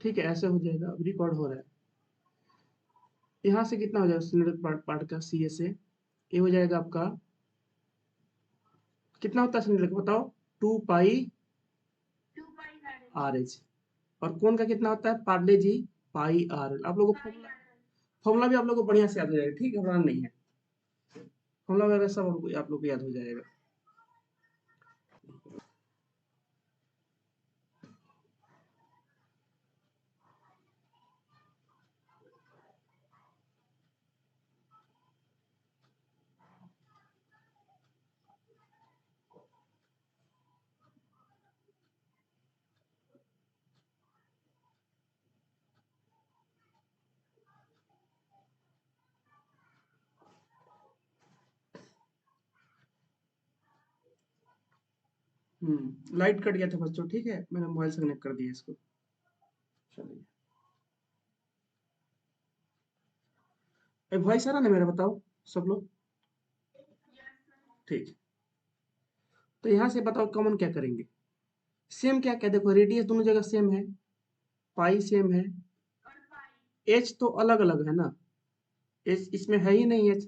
ठीक है, ऐसे हो जाएगा, अब रिकॉर्ड हो रहा है। यहाँ से कितना हो जाएगा सिलेंडर पार्ट पार्ट का सी ए से, ये हो जाएगा आपका, कितना होता है सिलेंडर का बताओ, 2 पाई आर एच। और कौन का कितना होता है, पार्ले जी पाई आर एल। आप लोगों को फॉर्मूला, फॉर्मूला भी आप लोगों को बढ़िया से याद हो जाएगा, ठीक है, घबराना नहीं है। फॉर्मूला वगैरह सब आप लोग को याद हो जाएगा। लाइट कट गया था बच्चों, ठीक है, मैंने मोबाइल से कनेक्ट कर दिया इसको। चलिए, वॉइस आ रहा ना मेरा, बताओ सब लोग, ठीक। तो यहाँ से बताओ कॉमन क्या करेंगे, सेम क्या क्या, देखो रेडियस दोनों जगह सेम है, पाई सेम है, एच तो अलग अलग है ना, एच इसमें है ही नहीं एच,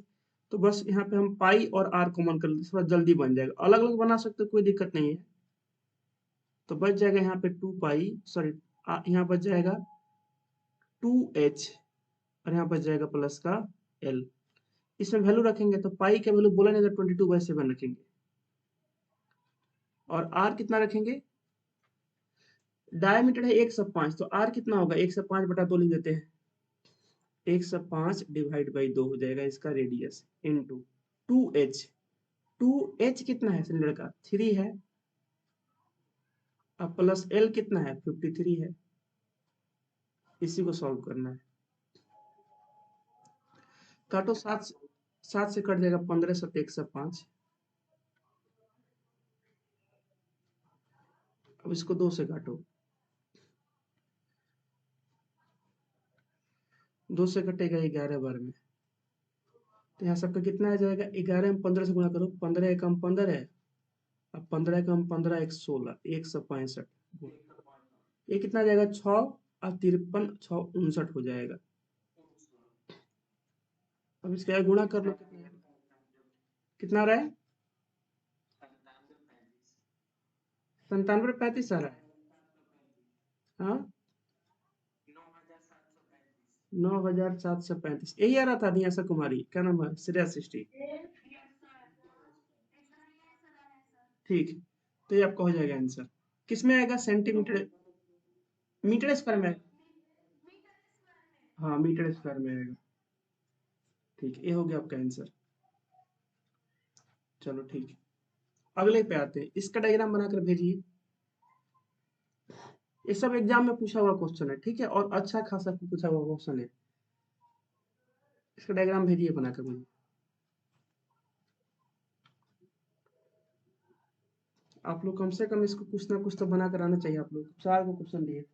तो बस यहाँ पे हम पाई और आर कॉमन कर लेते, थोड़ा जल्दी बन जाएगा, अलग अलग बना सकते हो, कोई दिक्कत नहीं है। तो बच जाएगा यहाँ पे 2 पाई, सॉरी, यहाँ बच जाएगा 2 एच, और यहाँ बच जाएगा प्लस का एल। इसमें वैल्यू रखेंगे तो पाई का वैल्यू बोला नहीं था, 22/7 रखेंगे, और आर कितना रखेंगे, डायमीटर है 1/5, तो आर कितना होगा, 1/5/2 लिख देते हैं, 1/5 डिवाइड बाई 2 हो जाएगा इसका रेडियस, इनटू 2 एच। 2 एच कितना है सिलेंडर का, 3 है, अब प्लस एल कितना है, 53 है। इसी को सॉल्व करना है, काटो, 7 से कट जाएगा, 15 7 105। अब इसको 2 से काटो, 2 से कटेगा 11 बार में, तो यहाँ सबका कितना आ जाएगा, 11 में 15 से गुणा करो, 15 एकम 15 है, अब 15 एकम 15 एक 16, 165, ये कितना आ जाएगा, 6 और 53, 6 59 हो जाएगा। अब इसका गुणा कर लो, कितना आ रहा है, 97 35 आ रहा है, हाँ, 9735, यही आ रहा था नियासा कुमारी, क्या नाम है, श्रेया सृष्टि, ठीक। तो ये आपका हो जाएगा आंसर, किसमें आएगा, सेंटीमीटर, मीटर स्क्वायर में, हाँ मीटर स्क्वायर में आएगा, ठीक, ये हो गया आपका आंसर। चलो ठीक है, अगले पे आते हैं, इसका डायग्राम बनाकर भेजिए। ये सब एग्जाम में पूछा हुआ क्वेश्चन है, ठीक है, और अच्छा खासा पूछा हुआ क्वेश्चन है। इसका डायग्राम भेजिए बनाकर मुझे। आप लोग कम से कम इसको कुछ ना कुछ तो बना कर आना चाहिए, आप लोग 4 को क्वेश्चन दिए।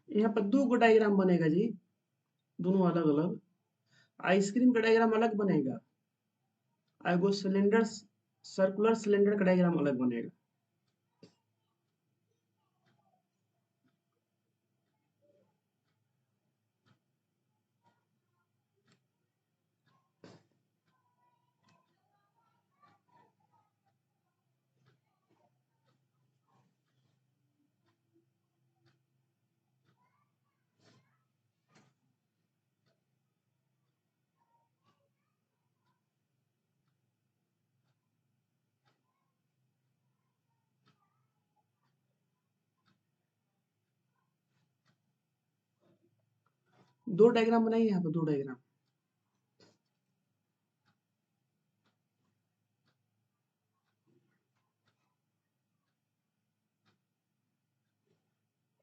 यहाँ पर 2 गो डायग्राम बनेगा जी, दोनों अलग अलग। आइसक्रीम का डायग्राम अलग बनेगा, और एगो सिलेंडर, सर्कुलर सिलेंडर का डायग्राम अलग बनेगा। दो डायग्राम बनाइए यहाँ पे, दो डायग्राम।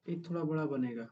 एक थोड़ा बड़ा बनेगा।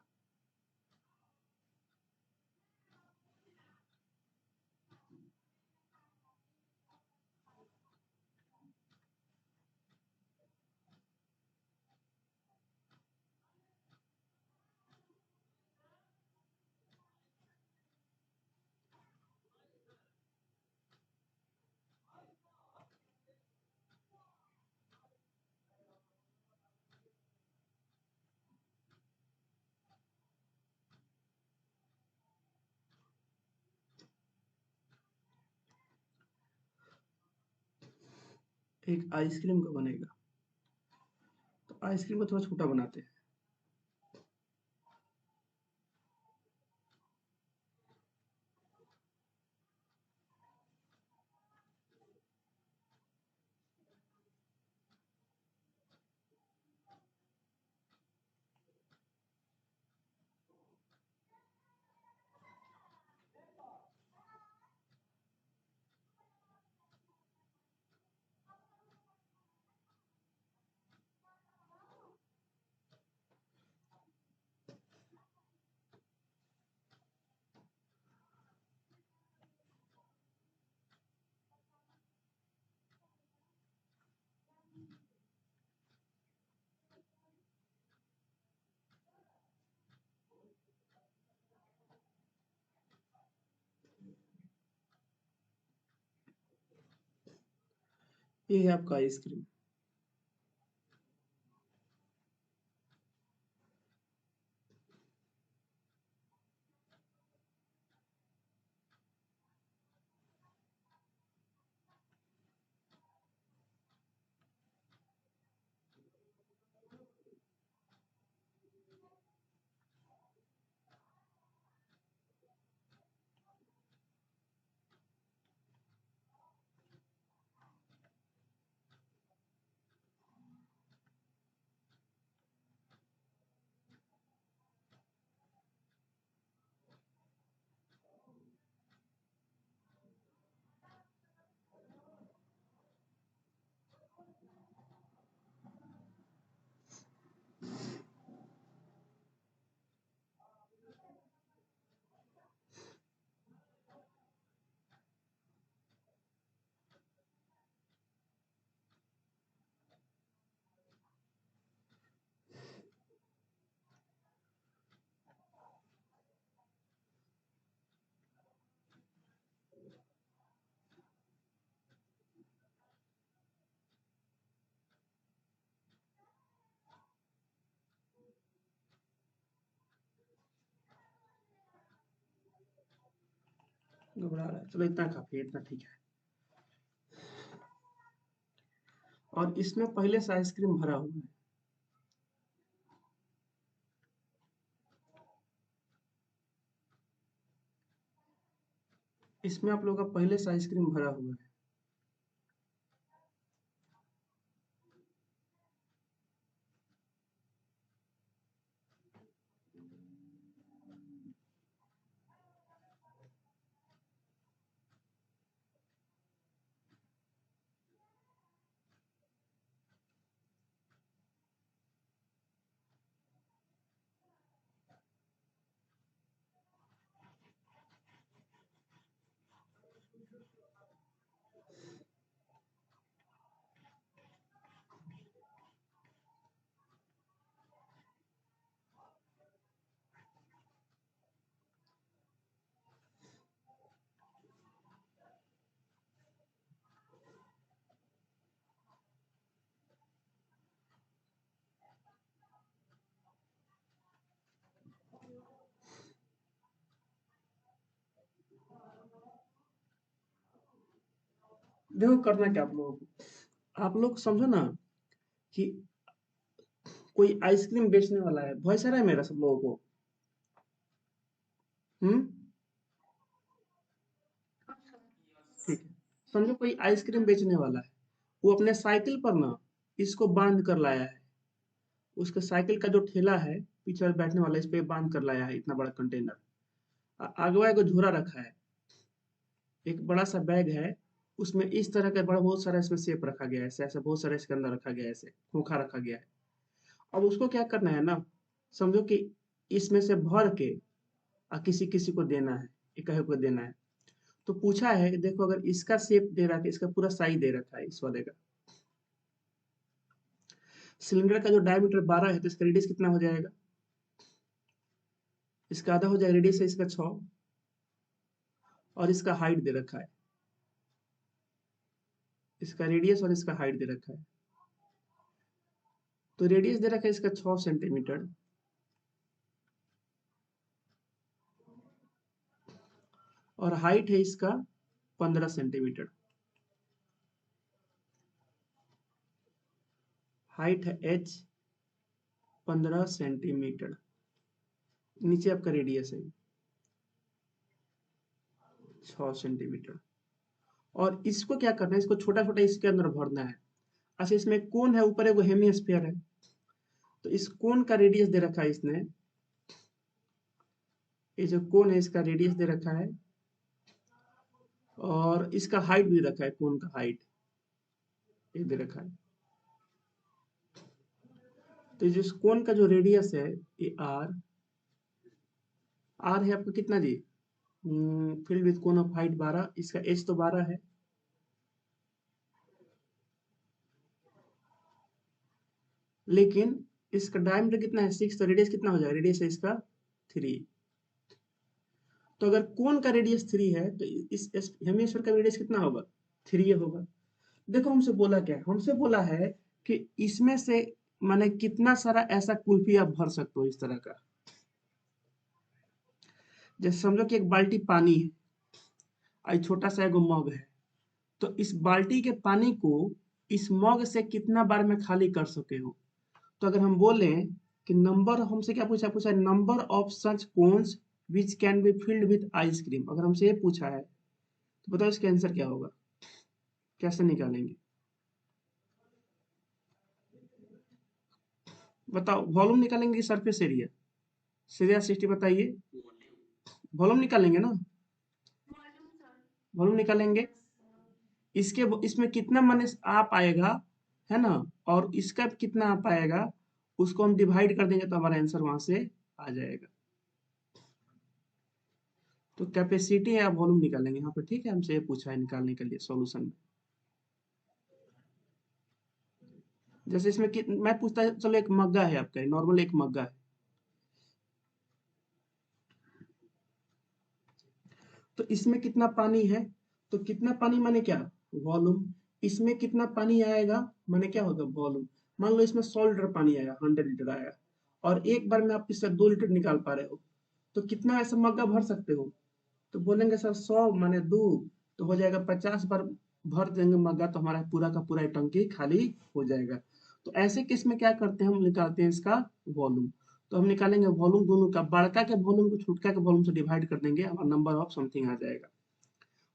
एक आइसक्रीम का बनेगा, तो आइसक्रीम को थोड़ा छोटा बनाते हैं। ये है आपका आइसक्रीम। घबरा रहा है, चलो इतना काफी है, इतना ठीक है। और इसमें पहले से आइसक्रीम भरा हुआ है। इसमें आप लोगों का पहले से आइसक्रीम भरा हुआ है। देखो करना क्या आप लोगों को, आप लोग समझो ना कि कोई आइसक्रीम बेचने वाला है, वॉइस आ रहा है मेरा सब लोगों को? हम्म। ठीक है। समझो कोई आइसक्रीम बेचने वाला है, वो अपने साइकिल पर ना इसको बांध कर लाया है। उसके साइकिल का जो ठेला है, पीछे बैठने वाला, इस पे बांध कर लाया है इतना बड़ा कंटेनर। अगवा एगो झोरा रखा है, एक बड़ा सा बैग है, उसमें इस तरह का बड़ा बहुत सारा इसमें सेप रखा गया है, ऐसे ऐसे बहुत सारा इसके अंदर रखा गया है, ऐसे खोखा रखा गया है। अब उसको क्या करना है ना, समझो कि इसमें से भर के किसी किसी को देना है, इकहे को देना है। तो पूछा है कि देखो अगर इसका शेप दे रखा है, इसका पूरा साइज दे रखा है इस वाले का, सिलेंडर का जो डायमीटर 12 है तो इसका रेडियस कितना हो जाएगा, इसका आधा हो जाएगा, रेडियस है इसका 6 और इसका हाइट दे रखा है, इसका रेडियस और इसका हाइट दे रखा है। तो रेडियस दे रखा है इसका 6 सेंटीमीटर और हाइट है इसका 15 सेंटीमीटर। हाइट है h 15 सेंटीमीटर, नीचे आपका रेडियस है 6 सेंटीमीटर। और इसको क्या करना है, इसको छोटा छोटा इसके अंदर भरना है। अच्छा इसमें एक कोन है, ऊपर एक हेमिस्फीयर है, तो इस कोन का रेडियस दे रखा है इसने, ये जो कोन है इसका रेडियस दे रखा है और इसका हाइट भी रखा है, कोन का हाइट ये दे रखा है। तो जिस कोन का जो रेडियस है ये आर है आपका कितना जी, filled with cone of height 12, इसका एच तो 12 है, लेकिन इसका डायमीटर कितना है 6, तो रेडियस कितना हो जाएगा, रेडियस है इसका 3। तो अगर कोन का रेडियस 3 है तो इस हेमिस्फीयर का रेडियस कितना होगा, 3 होगा। देखो हमसे बोला क्या है, हमसे बोला है कि इसमें से माने कितना सारा ऐसा कुल्फी आप भर सकते हो इस तरह का। जैसे समझो कि एक बाल्टी पानी है और छोटा सा एगो मग है, तो इस बाल्टी के पानी को इस मग से कितना बार में खाली कर सके हो। तो अगर हम बोलें कि नंबर, हमसे क्या पूछा, पूछा number of such cones which can be filled with ice cream, अगर हमसे ये पूछा है तो बताओ इसका आंसर क्या होगा, कैसे निकालेंगे, बताओ वॉल्यूम निकालेंगे कि सरफेस एरिया, सीरिया सिक्सटी बताइए, वॉल्यूम निकालेंगे ना, वॉल्यूम निकालेंगे। इसके इसमें कितना माने आ पाएगा, है ना, और इसका कितना आ पाएगा, उसको हम डिवाइड कर देंगे तो हमारा आंसर वहां से आ जाएगा। तो कैपेसिटी या वॉल्यूम निकालेंगे यहाँ पे, ठीक है, हमसे ये पूछा है निकालने के लिए सॉल्यूशन में। जैसे इसमें मैं पूछता है, चलो एक मग्गा है आपका, नॉर्मल एक मग्गा है, तो इसमें कितना पानी है, तो कितना पानी माने क्या, वॉल्यूम। इसमें कितना पानी आएगा माने क्या होगा, वॉल्यूम। मान लो इसमें 100 लीटर पानी आया, 100 लीटर आया, और एक बार में आप इससे 2 लीटर निकाल पा रहे हो, तो कितना ऐसा मग्गा भर सकते हो। तो बोलेंगे सर 100 माने 2, तो हो जाएगा 50 बार भर देंगे मग्गा, तो हमारा पूरा का पूरा टंकी खाली हो जाएगा। तो ऐसे केस में क्या करते हैं, हम निकालते हैं इसका वॉल्यूम। तो हम निकालेंगे वॉल्यूम, दोनों का बड़का के वॉल्यूम को छोटका के वॉल्यूम से डिवाइड कर देंगे, हमारा नंबर ऑफ समथिंग आ जाएगा।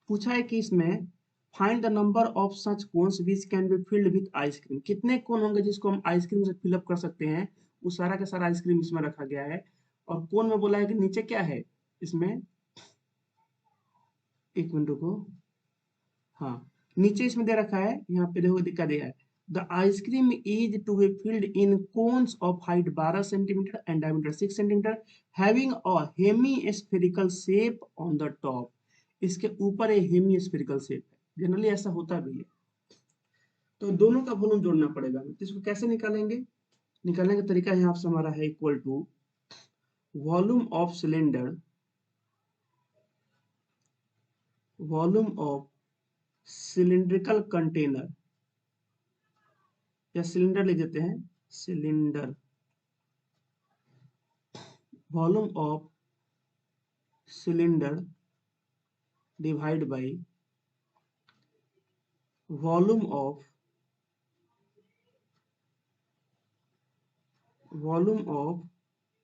पूछा है कि इसमें find the number of such cones which can be filled with ice cream, कितने कोन होंगे जिसको हम आइसक्रीम से फिलअप कर सकते हैं। वो सारा का सारा आइसक्रीम इसमें रखा गया है, और कोन में बोला है कि नीचे क्या है इसमें, एक मिनट रुको, हाँ, नीचे इसमें दे रखा है, यहाँ पे देखो दिखा दिया है, the ice cream is to be filled in cones of height 12 centimetre and diameter 6 centimetre having a hemispherical shape on the top, इसके ऊपर एक हेमी स्फेरिकल शेप है, जनरली ऐसा होता भी है। तो दोनों का वॉल्यूम जोड़ना पड़ेगा, तो इसको कैसे निकालेंगे, निकालने का तरीका यहाँ से हमारा है equal to volume of cylinder, volume of cylindrical container, या सिलेंडर लिख देते हैं, cylinder, volume of cylinder divide by volume of, volume of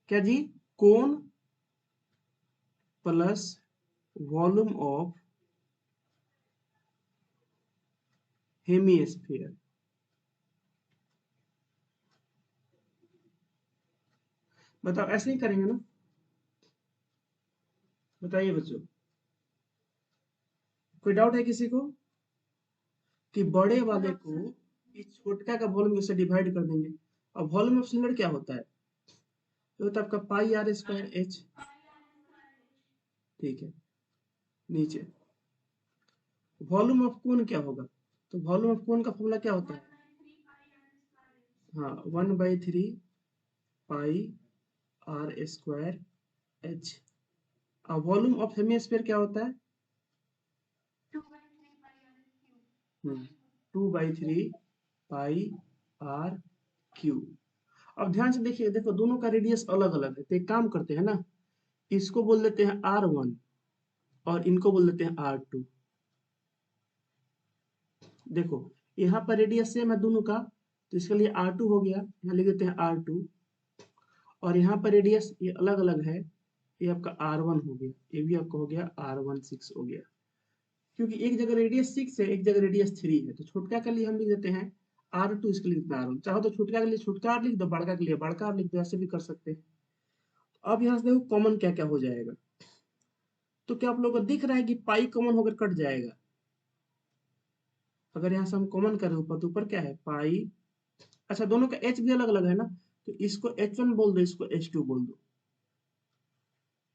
क्या जी, cone plus volume of hemisphere. बताओ ऐसे ही करेंगे ना, बताइए बच्चों, कोई डाउट है किसी को कि बड़े वाले को इस छोटका का वॉल्यूम से डिवाइड कर देंगे। अब वॉल्यूम ऑफ सिलेंडर क्या होता है? ये होता है आपका पाई आर स्क्वायर एच। ठीक है, नीचे वॉल्यूम ऑफ कोन क्या होगा? तो वॉल्यूम ऑफ कोन का फॉर्मूला क्या होता है? हाँ, 1/3 पाई आर स्क्वायर एच। अब वॉल्यूम ऑफ हेमिस्फीयर क्या होता है? 2/3 पाई आर क्यू। अब ध्यान से देखिए, देखो दोनों का रेडियस अलग अलग है, तो एक काम करते हैं ना, इसको बोल देते हैं R1 और इनको बोल देते हैं R2। देखो यहाँ पर रेडियस सेम है दोनों का, तो इसके लिए R2 हो गया, यहाँ लिख देते हैं R2। और यहाँ पर रेडियस ये अलग अलग है, ये आपका R1 हो गया, ये भी आपका हो गया R16 हो गया। क्योंकि एक जगह रेडियस 6 है, एक जगह रेडियस 3 है, तो छोटका के लिए हम लिख देते हैं R2, इसके लिए लिखते हैं R1। चाहो तो छोटका के लिए छोटका R लिख दो, बड़का के लिए बड़का R लिख दो, ऐसे भी कर सकते हैं। अब यहाँ से देखो कॉमन क्या क्या हो जाएगा। तो क्या आप लोगों को दिख रहा है कि पाई कॉमन होकर कट जाएगा? अगर यहाँ से हम कॉमन करें ऊपर, तो ऊपर क्या है पाई। अच्छा, दोनों का एच भी अलग अलग है ना, तो इसको H1 बोल दो, इसको H2 बोल दो,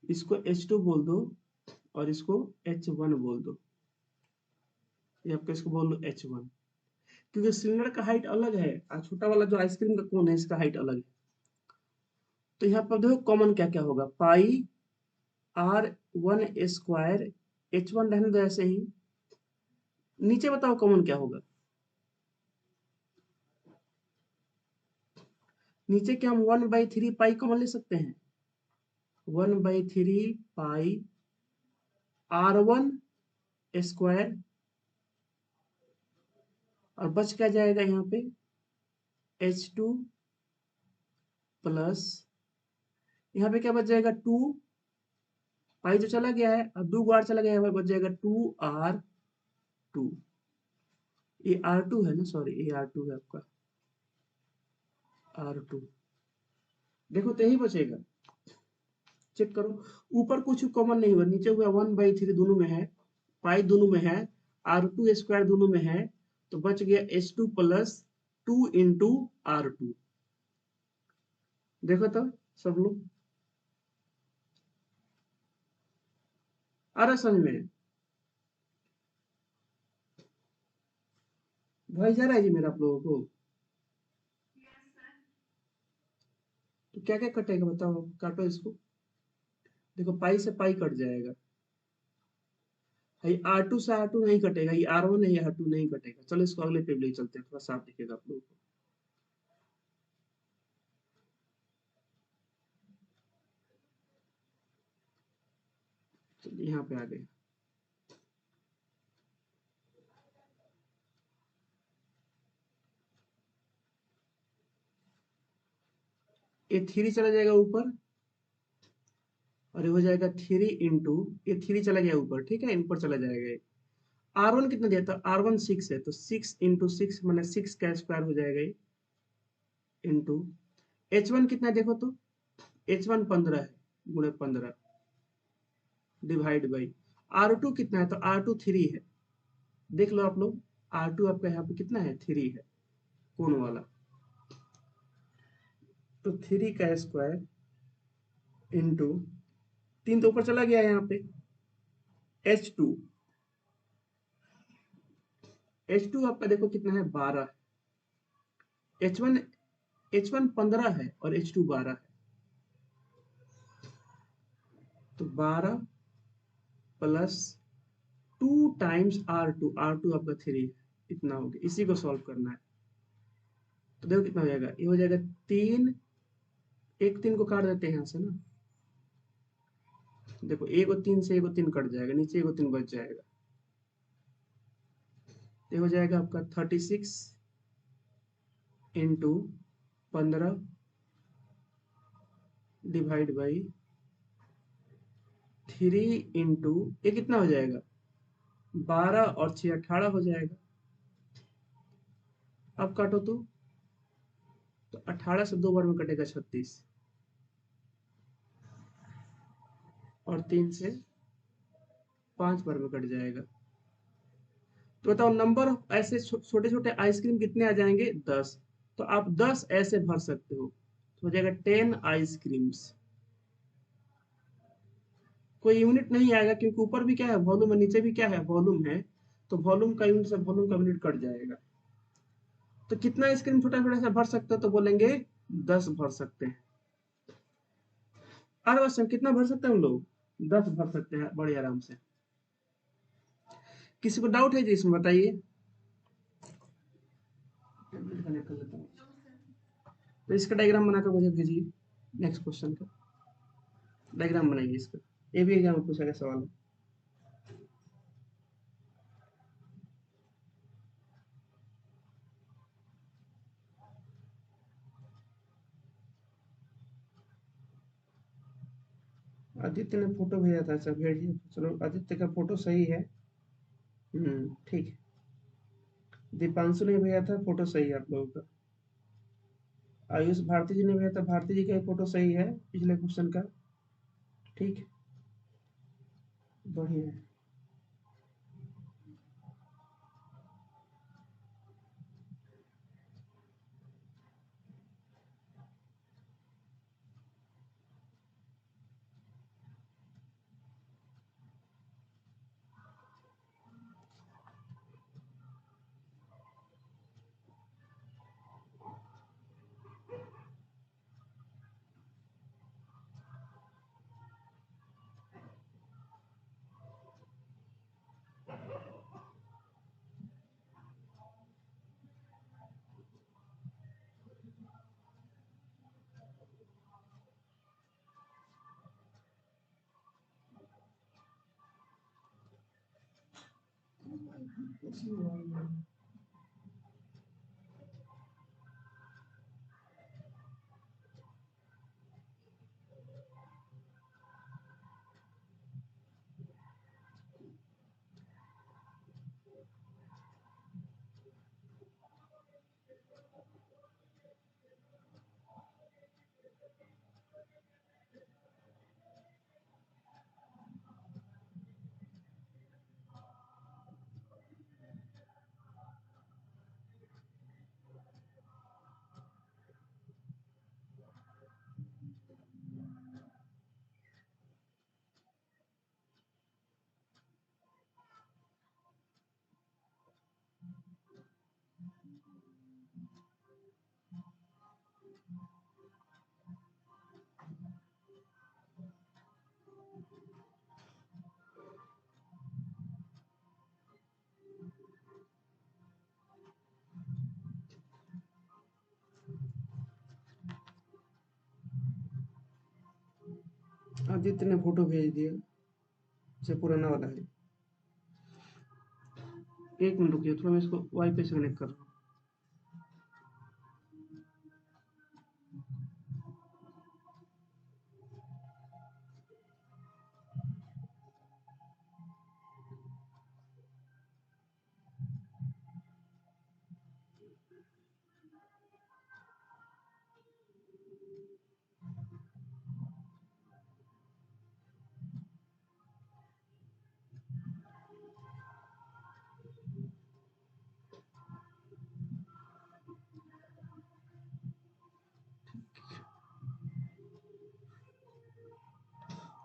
इसको H2 बोल दो और इसको H1 बोल दो। ये आपका इसको बोल दो H1, क्योंकि सिलेंडर का हाइट अलग है और छोटा वाला जो आइसक्रीम का कोन है इसका हाइट अलग है। तो यहाँ पर देखो कॉमन क्या क्या होगा, पाई R1 स्क्वायर H1 रहने दो ऐसे ही। नीचे बताओ कॉमन क्या होगा? नीचे क्या हम 1/3 पाई कॉमन ले सकते हैं? 1/3 पाई R1 स्क्वायर, और बच क्या जाएगा यहाँ पे H2 प्लस, यहाँ पे क्या बच जाएगा 2 पाई जो चला गया है, अब 2 बार चला गया है, बच जाएगा 2R2। ये R2 है ना, सॉरी ये R2 है आपका R2। देखो तो यही बचेगा, चेक करो। ऊपर कुछ कॉमन नहीं हुआ, नीचे हुआ 1/3 दोनों में है, पाई दोनों में है, R2 स्क्वायर दोनों में है, तो बच गया H2 प्लस 2 इंटू R2। देखो तो सब लोग, आ रहा समझ में? भाई जा रहा है जी मेरा आप लोगों को? तो क्या क्या कटेगा बताओ, काटो इसको। देखो पाई से पाई कट जाएगा, ये R2 से R2 नहीं कटेगा, ये R1 है, ये R2 नहीं कटेगा। चलो इसको अगले पेज ले चलते हैं, थोड़ा साफ दिखेगा आप लोगों को। चलिए यहाँ पे आ गए, ये 3 चला जाएगा ऊपर, और ये हो जाएगा 3 इंटू, ये 3 चला गया ऊपर, ठीक है, ऊपर चला जाएगा ये। R1 कितना दिया था? R1 6 है, तो 6 इंटू 6 मैंने 6 का स्क्वायर हो जाएगा ये, इंटू H1 कितना है देखो तो, H1 15 है, गुणे 15 डिवाइड बाई R2 कितना है, तो R2 3 है, देख लो आप लोग, R2 आपका यहाँ पे कितना है, 3 है, कौन वाला, तो 3 का स्क्वायर इंटू 3 तो ऊपर चला गया यहाँ पे, H2, H2 आपका देखो कितना है 12, H1 H1 15 है और H2 12 है, तो 12 प्लस 2 टाइम्स R2 आपका 3 है, इतना हो गया। इसी को सॉल्व करना है, तो देखो कितना हो जाएगा, ये हो जाएगा 3, एक 3 को काट देते हैं यहाँ से ना, देखो एक और 3 से एक और 3 कट जाएगा, नीचे एक और 3 बच जाएगा, ये हो जाएगा आपका 36 इंटू 15 डिवाइड बाई 3 इंटू, ये कितना हो जाएगा 12 और 6 18 हो जाएगा। अब काटो तो 18 से 2 बार में कटेगा 36, और 3 से 5 बार में कट जाएगा। तो बताओ नंबर ऐसे छोटे छोटे आइसक्रीम कितने आ जाएंगे? 10। तो आप 10 ऐसे भर सकते हो, तो हो जाएगा 10 आइसक्रीम्स। कोई यूनिट नहीं आएगा क्योंकि ऊपर भी क्या है, वॉल्यूम है, नीचे भी क्या है, वॉल्यूम है। तो वॉल्यूम का यूनिट से वॉल्यूम का यूनिट कट जाएगा। तो कितना आइसक्रीम छोटा छोटा सा भर सकते हो? तो बोलेंगे 10 भर सकते हैं। और बस हम कितना भर सकते हैं? हम लोग 10 भर सकते हैं बड़े आराम से। किसी को डाउट है जी इसमें? बताइए। तो इसका डायग्राम बनाकर मुझे भेजिए। नेक्स्ट क्वेश्चन का डायग्राम बनाइए इसका। ये भी एग्जाम में पूछा गया सवाल है। आदित्य ने फोटो भेजा था, अच्छा भेजिए। चलो आदित्य का फोटो सही है। ठीक है। दीपांशु ने भेजा था, फोटो सही है आप लोगों का। आयुष भारती जी ने भेजा था, भारती जी का फोटो सही है पिछले क्वेश्चन का। ठीक है, बढ़िया है। आदित्य ने फोटो भेज दिया, इसे पुराना वाला है। एक मिनट रुकिए, थोड़ा मैं इसको वाईफाई से कनेक्ट कर रहा हूँ।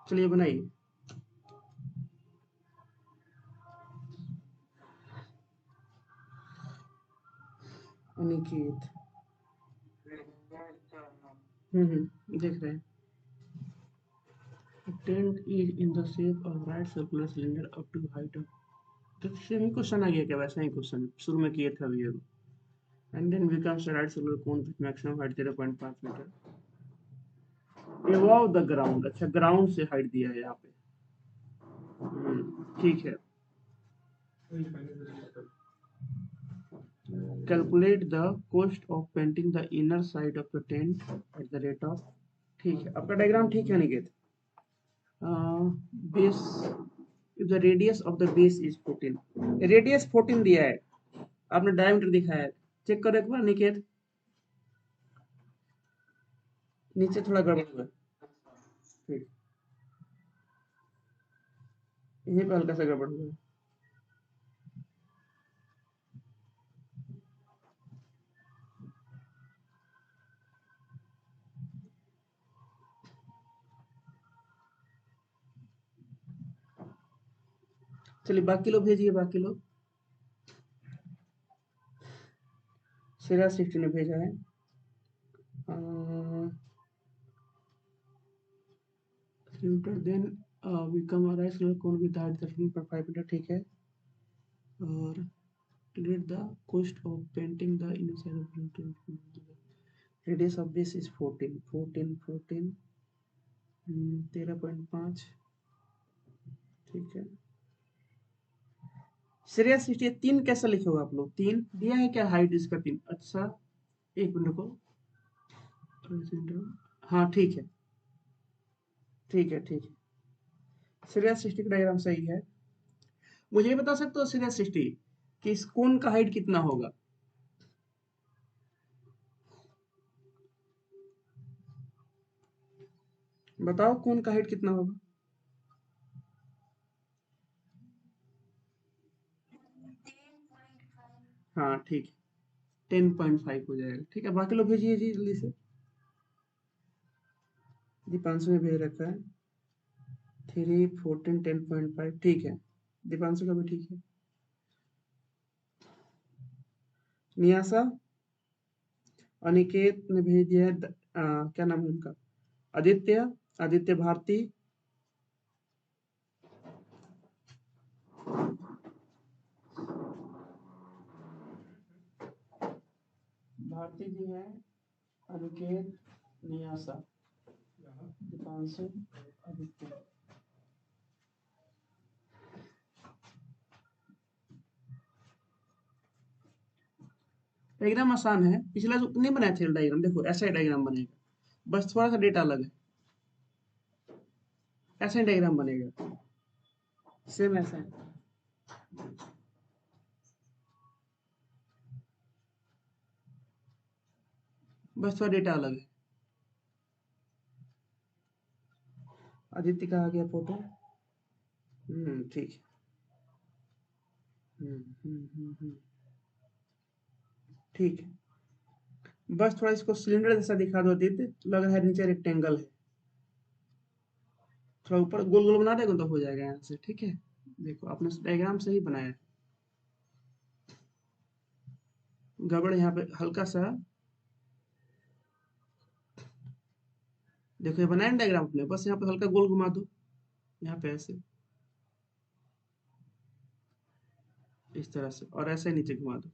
चलिए बनाइए। अनिकेत, देख रहे हैं। Tent is in the shape of right circular cylinder up to height of. तो सेम ही क्वेश्चन आ गया क्या? वैसा ही क्वेश्चन शुरू में किए थे अभी अभी। And then becomes right circular cone with maximum height 0.5 metre above the ground. अच्छा, ग्राउंड से हाइट दिया है यहाँ पे। ठीक है। Calculate the cost of painting the inner side of the tent at the rate of. ठीक है, आपका डायग्राम ठीक है Niket? Base, if the radius of the base is 14, radius 14 दिया है, आपने डायमीटर दिखाया है। चेक करो एक बार निकेत, नीचे थोड़ा गड़बड़ हुआ है। ठीक, यहीं पे हल्का सा गड़बड़ हुआ है। चलिए बाकी लोग भेजिए, बाकी लोग। श्रेया 60 ने भेजा है। देन बिकम अ राइस कौन विद 13.5 मीटर, ठीक है। और calculate the cost of painting the inner side of the radius of base is 14 14 14 13.5, ठीक है। श्रेया 60 3 कैसे लिखोगे आप लोग? 3 दिया है क्या हाइट इसका? 3, अच्छा एक मिनट को। हाँ ठीक है, ठीक है, ठीक है। श्रेया 60 का डायग्राम सही है। मुझे ये बता सकते हो श्रेया 60 कि इस कोण का हाइट कितना होगा? बताओ कोण का हाइट कितना होगा? हाँ ठीक है, 10.5 हो जाएगा, ठीक है। बाकी लोग भेजिए जी जल्दी से। दीपांशु ने भेज रखा है 3 14 10.5, ठीक है। दीपांशु का भी ठीक है। नियासा अनिकेत ने भेज दिया है क्या नाम है उनका? आदित्य, आदित्य भारती। भारती जी हैं, अनिकेत, नियासा, दीपांशु, आदित्य। डायग्राम आसान है, पिछला जो नहीं बनाया थे डायग्राम, देखो ऐसा ही डायग्राम बनेगा, बस थोड़ा सा डेटा अलग है। ऐसा ही डायग्राम बनेगा, सेम ऐसा है। बस थोड़ा डेटा अलग है। आदित्य का आ गया फोटो। ठीक है। ठीक है। बस थोड़ा इसको सिलेंडर जैसा दिखा दो आदित्य, लग रहा है नीचे रेक्टेंगल है। थोड़ा ऊपर गोल गोल बना देगा तो हो जाएगा यहाँ से, ठीक है। देखो आपने डायग्राम सही बनाया है। गड़बड़ यहाँ पे हल्का सा, देखो ये बनाया ना डायग्राम अपने, बस यहाँ पे हल्का गोल घुमा दो, यहाँ पे ऐसे, इस तरह से, और ऐसे नीचे घुमा दो,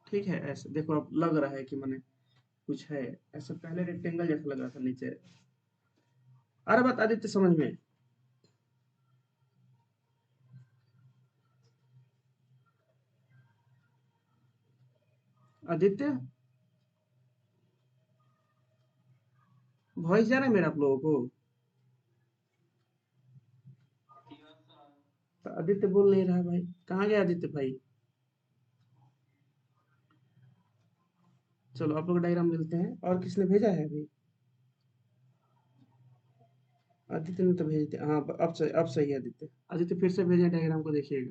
ठीक है। ऐसे देखो अब लग रहा है कि मैंने कुछ है, ऐसा पहले रेक्टेंगल जैसा लग रहा था नीचे। अरे बात आदित्य समझ में। आदित्य वॉइस जा रहा है मेरा आप लोगों को? तो आदित्य बोल नहीं रहा भाई, कहाँ गया आदित्य भाई? चलो आप लोग डायग्राम मिलते हैं, और किसने भेजा है अभी? आदित्य ने तो भेज दिया, हाँ अब सही है आदित्य। आदित्य फिर से भेजें डायग्राम को, देखिएगा।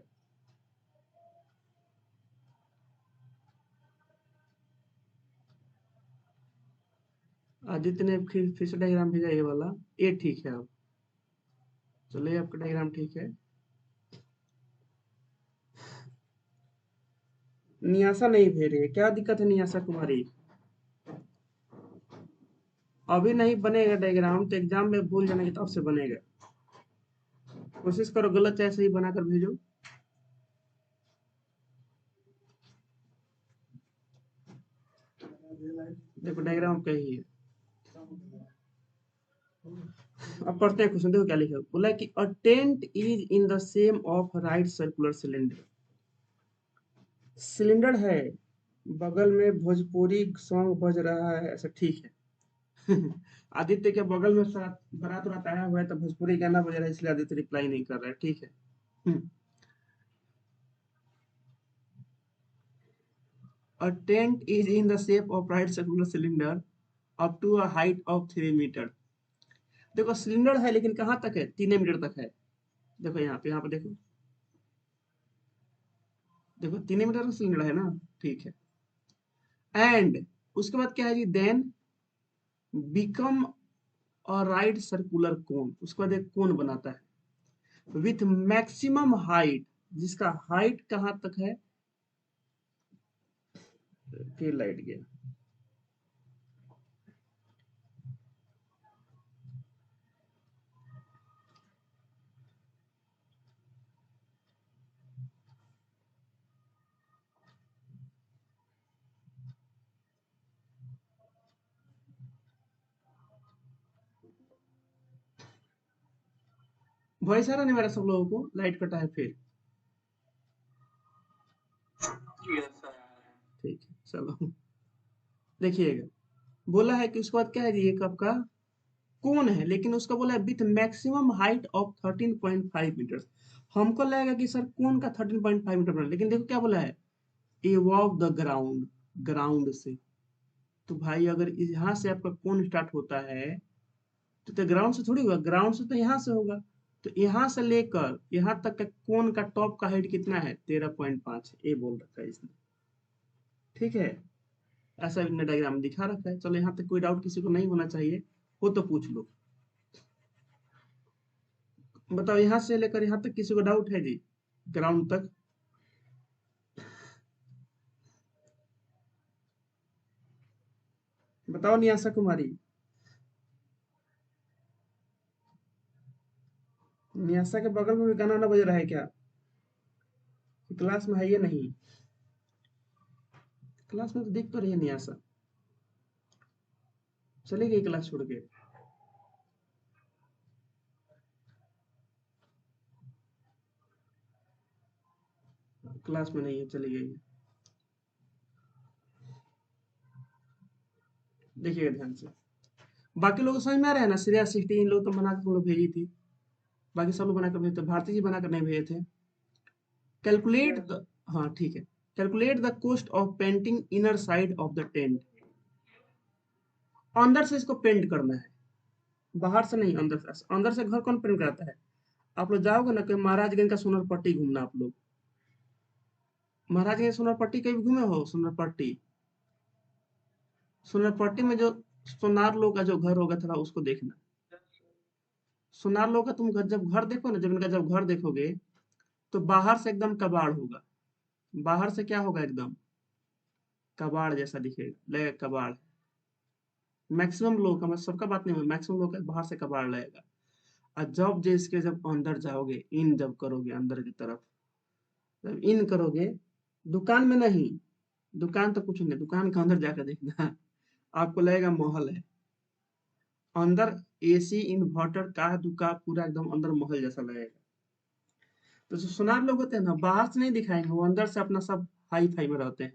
आदित्य ने फिर से डायग्राम भेजा ये वाला, ये ठीक है अब। चलो ये आपका डायग्राम ठीक है। नियासा नहीं भेज रही है, क्या दिक्कत है नियासा कुमारी? अभी नहीं बनेगा डायग्राम तो एग्जाम में भूल जाने के तब से बनेगा। कोशिश करो गलत चाहे सही बनाकर भेजो। देखो डायग्राम का ही है। अब पढ़ते हैं क्वेश्चन, देखो क्या लिखा है। बोला कि a tent is in the same of right circular cylinder. Cylinder है, बगल में भोजपुरी सॉन्ग बज रहा है, ऐसा ठीक है। आदित्य के बगल में बारात उरात आया हुआ है तो भोजपुरी गाना बज रहा है, इसलिए आदित्य रिप्लाई नहीं कर रहा है, ठीक है। A tent is in the shape of right circular cylinder up to a height of 3 meter. देखो सिलेंडर है लेकिन कहाँ तक है, 3 मीटर तक है। देखो यहाँ पे देखो, देखो 3 मीटर का सिलेंडर है ना, ठीक है। एंड उसके बाद क्या है जी, then become a right circular cone, उसके बाद एक कोन बनाता है विथ मैक्सिमम हाइट, जिसका हाइट कहाँ तक है, फिर लाइट गया। वॉइस आ रहा नहीं मेरा सब लोगों को, लाइट कटा है फिर। ठीक है चलो, देखिएगा, बोला है कि उसके बाद क्या है जी, एक आपका कोन है, लेकिन उसका बोला है with maximum height of 13.5 metre. हमको लगेगा कि सर कोन का 13.5 मीटर बना, लेकिन देखो क्या बोला है, एबव द ग्राउंड, ग्राउंड से। तो भाई अगर यहाँ से आपका कोन स्टार्ट होता है तो ग्राउंड से थोड़ी होगा, ग्राउंड से तो यहाँ से होगा। तो यहाँ से लेकर यहाँ तक का कोन का टॉप का हाइट कितना है, 13.5, ए बोल रखा है इसने, ठीक है। ऐसा इन्होंने डायग्राम दिखा रखा है। चलो यहाँ तक कोई डाउट किसी को नहीं होना चाहिए, हो तो पूछ लो। बताओ यहाँ से लेकर यहाँ तक किसी को डाउट है जी, ग्राउंड तक? बताओ नियाशा कुमारी, नियाशा के बगल में भी गाना ना बज रहा है क्या? क्लास में है ये नहीं? क्लास में तो दिख तो रही है नियाशा, चली गई क्लास छोड़ के? क्लास में नहीं है, चली गई है। देखिएगा ध्यान से, बाकी लोग को समझ में आ रहा है ना? श्रेया 16 लोग तो बना कर तुम लोग भेजी थी, बाकी सब लोग बनाकर भेजे थे, भारती जी बनाकर नहीं भेजे थे। कैलकुलेट द, हाँ ठीक है, calculate the cost of painting inner side of the tent. अंदर से इसको पेंट करना है, बाहर से नहीं, अंदर से। अंदर से घर कौन पेंट कराता है? आप लोग जाओगे ना कि महाराजगंज का सोनर पट्टी घूमना, आप लोग महाराजगंज सोनर पट्टी कहीं घूमे हो? सोनर पट्टी, सोनर पट्टी में जो सोनार लोग का जो घर होगा थोड़ा उसको देखना। सोनार लोग का तुम घर, जब घर देखो ना, जब इनका जब घर देखोगे तो बाहर से एकदम कबाड़ होगा, बाहर से क्या होगा, एकदम कबाड़ जैसा दिखेगा, लगेगा कबाड़। मैक्सिमम लोग का, मैं सबका बात नहीं, मैक्सिमम लोग का बाहर से कबाड़ लगेगा। और जब जिसके जब अंदर जाओगे, इन जब करोगे अंदर की तरफ, जब इन करोगे, दुकान में नहीं, दुकान तो कुछ नहीं, दुकान के अंदर जाकर देखना, आपको लगेगा महल है अंदर, एसी इन्वर्टर का दुकान पूरा एकदम अंदर महल जैसा लगेगा। तो जो सुनार लोग होते हैं ना, बाहर से नहीं दिखाएंगे, वो अंदर से अपना सब हाई फाई में रहते हैं,